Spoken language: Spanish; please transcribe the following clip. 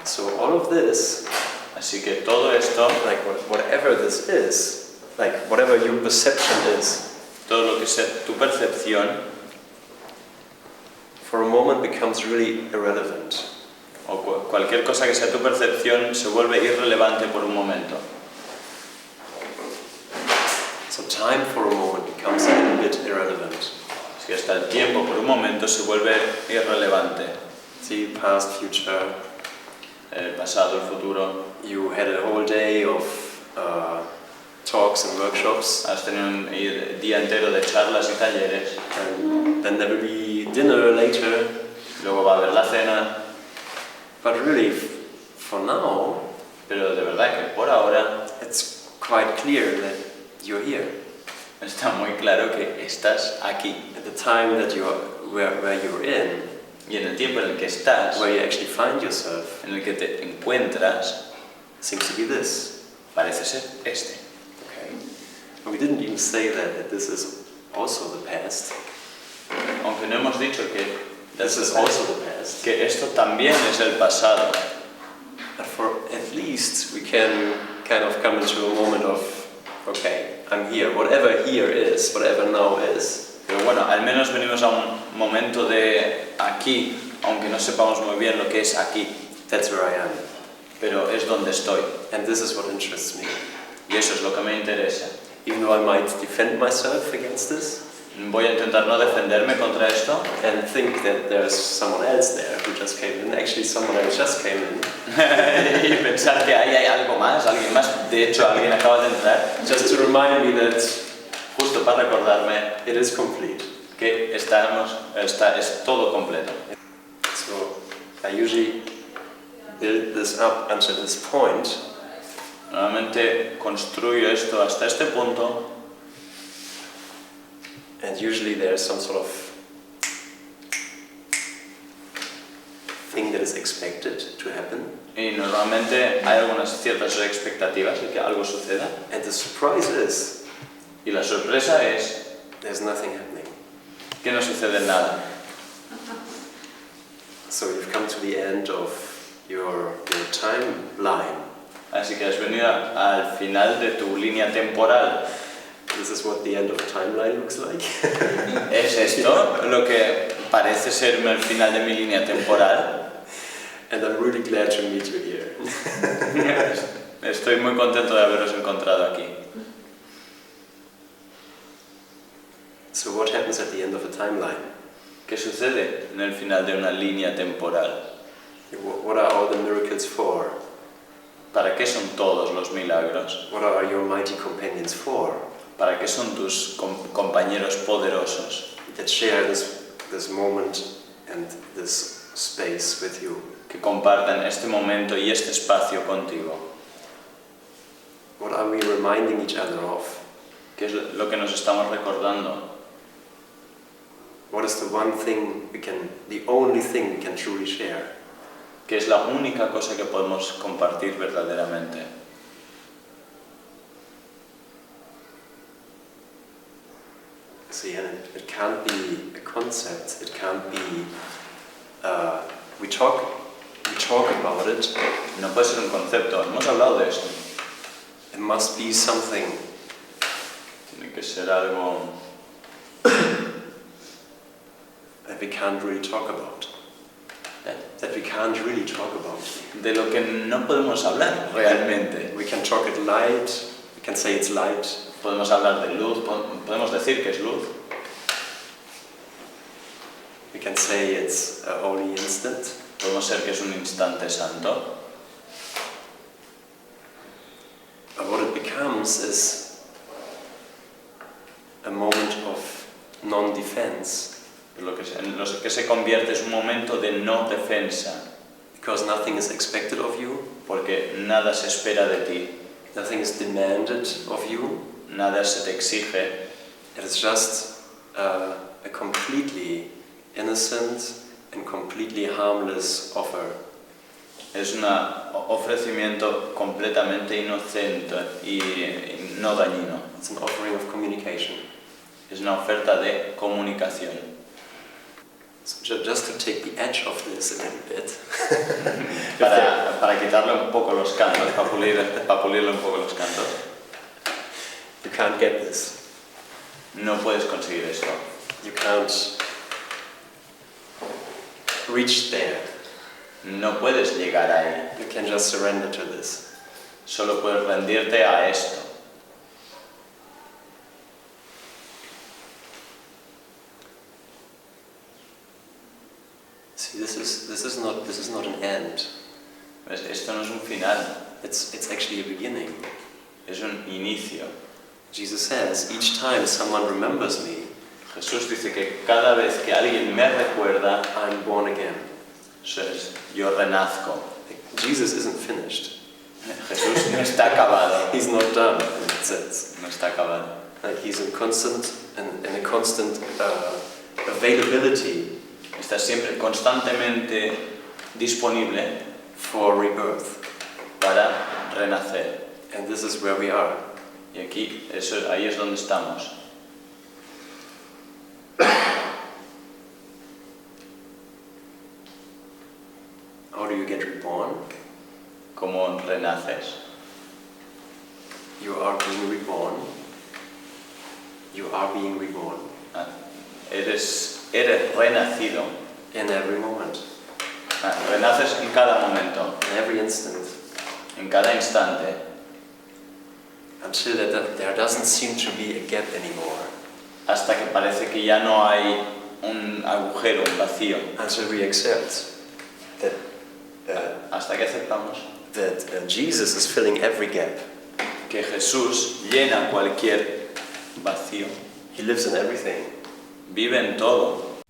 So all of this, Así que todo esto, like whatever this is, like whatever your perception is, todo lo que sea tu percepción, for a moment becomes really irrelevant. o cualquier cosa que sea tu percepción, se vuelve irrelevante por un momento. So time for a moment becomes a little bit irrelevant. Así que hasta el tiempo por un momento se vuelve irrelevante. See, past, future. El pasado, el futuro. You had a whole day of talks and workshops. Has tenido un día entero de charlas y talleres. And then there will be dinner later. Luego va a haber la cena. But really, for now, Pero de verdad que por ahora it's quite clear that you're here. está muy claro que estás aquí. At the time that where you're in, Y en el tiempo en el que estás, where you actually find yourself, en el que te encuentras, seems to be this. parece ser este. Okay. And we didn't even say that this is also the past. Aunque no hemos dicho que This is also the past. que esto también es el pasado. But for at least we can kind of come into a moment of, okay, I'm here. Whatever here is, whatever now is. Pero bueno, al menos venimos a un momento de aquí, aunque no sepamos muy bien lo que es aquí. That's where I am. Pero es donde estoy. And this is what interests me. Y eso es lo que me interesa. Even though I might defend myself against this, Voy a intentar no defenderme contra esto and think that there's someone else there who just came in. Actually, someone else just came in. y pensar que ahí hay algo más, alguien más. De hecho, alguien acaba de entrar. Just to remind me that Justo para recordarme it is complete. que es todo completo. So I usually build this up until this point. Normalmente construyo esto hasta este punto. And usually there's some sort of thing that is expected to happen. Y normalmente hay algunas ciertas expectativas de que algo suceda. And the surprise is, Y la sorpresa es there's nothing happening. que no sucede nada. So you've come to the end of your timeline. Así que has venido al final de tu línea temporal. This is what the end of a timeline looks like. ¿Es esto lo que parece ser el final de mi línea temporal? And I'm really glad to meet you here. Estoy muy contento de haberos encontrado aquí. So what happens at the end of a timeline? ¿Qué sucede en el final de una línea temporal? What are all the miracles for? ¿Para qué son todos los milagros? What are your mighty companions for? ¿Para qué son tus compañeros poderosos That share this moment and this space with you? que compartan este momento y este espacio contigo? What are we reminding each other of? ¿Qué es lo que nos estamos recordando? What is the only thing we can truly share? ¿Qué es la única cosa que podemos compartir verdaderamente? See, and it can't be a concept. It can't be. We talk about it. No puede ser un concepto. Hemos hablado de esto. It must be something Tiene que ser algo that we can't really talk about. That we can't really talk about. de lo que no podemos hablar realmente. We can talk it light. We can say it's light. Podemos hablar de luz, podemos decir que es luz. We can say it's a holy instant. Podemos ser que es un instante santo. But what it becomes is a moment of non-defense. Lo que se convierte es un momento de no defensa. Because nothing is expected of you. Porque nada se espera de ti. Nothing is demanded of you. Nada se te exige. It is just a completely innocent and completely harmless offer. Es un ofrecimiento completamente inocente y no dañino. It's an offering of communication. Es una oferta de comunicación. just to take the edge off this a little bit. para quitarle un poco los cantos, para pulirle un poco los cantos. You can't get this. No puedes conseguir esto. You can't reach there. No puedes llegar ahí. You can just surrender to this. Solo puedes rendirte a esto. See, this is not an end. Esto no es un final. It's actually a beginning. Es un inicio. Jesus says, each time someone remembers me, Jesús dice que cada vez que alguien me recuerda, I'm born again. Yo renazco. Jesus isn't finished. Jesús no está acabado. He's not done, in that sense. No está acabado. Like he's in a constant availability. Está siempre constantemente disponible for rebirth. Para renacer. And this is where we are. Y aquí, ahí es donde estamos. How do you get reborn? ¿Cómo renaces? You are being reborn. You are being reborn. Eres renacido. In every moment. Renaces en cada momento. In every instant. En cada instante. Until there doesn't seem to be a gap anymore. Hasta que parece que ya no hay un agujero, un vacío. Until we accept that. Hasta que aceptamos that Jesus is filling every gap. Que Jesús llena cualquier vacío. He lives in everything. Vive en todo.